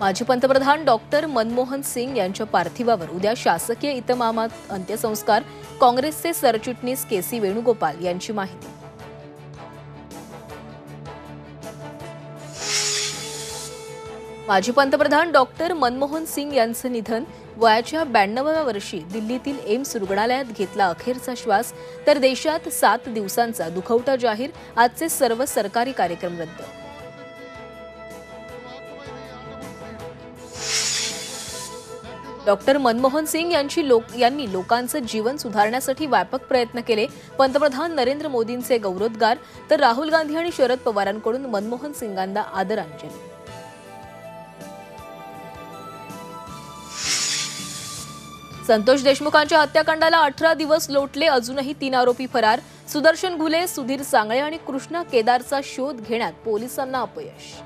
माजी पंतप्रधान डॉक्टर मनमोहन सिंग यांच्या पार्थिवावर उद्या शासकीय इतमामात अंत्यसंस्कार. काँग्रेसचे सरचिटणीस के.सी. वेणुगोपाल यांची माहिती. माजी पंतप्रधान डॉक्टर मनमोहन सिंग यांचं निधन. वयाच्या 92व्या वर्षी दिल्लीतील एम्स रुग्णालयात घेतला अखेरचा श्वास. तर देशात 7 दिवसांचा दुखवटा जाहीर. आजचे सर्व सरकारी कार्यक्रम रद्द. डॉक्टर मनमोहन सिंग यांनी लोकांचं जीवन सुधारण्यासाठी व्यापक प्रयत्न केले. पंतप्रधान नरेंद्र मोदींचे गौरवोद्गार. तर राहुल गांधी आणि शरद पवारांकडून मनमोहन सिंगांना आदरांजली. संतोष देशमुखांच्या हत्याकांडाला 18 दिवस लोटले. अजूनही 3 आरोपी फरार. सुदर्शन घुले, सुधीर सांगळे आणि कृष्णा केदारचा शोध घेण्यात पोलिसांना अपयश.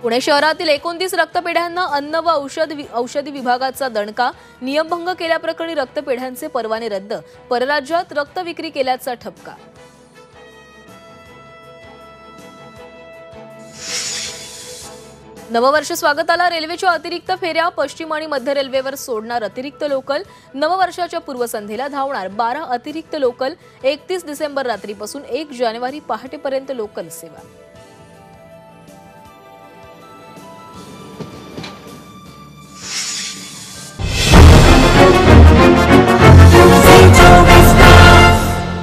पुणे शहरातील 29 रक्तपेढ्यांना अन्न व औषधी विभागाचा दणका. नियमभंग केल्याप्रकरणी रक्तपेढ्यांचे परवाने रद्द. परराज्यात रक्त विक्री केल्याचा ठपका. नववर्ष स्वागताला रेल्वेच्या अतिरिक्त फेऱ्या. पश्चिम आणि मध्य रेल्वेवर सोडणार अतिरिक्त लोकल. नववर्षाच्या पूर्वसंध्येला धावणार 12 अतिरिक्त लोकल. 31 डिसेंबर रात्रीपासून 1 जानेवारी पहाटेपर्यंत लोकल सेवा.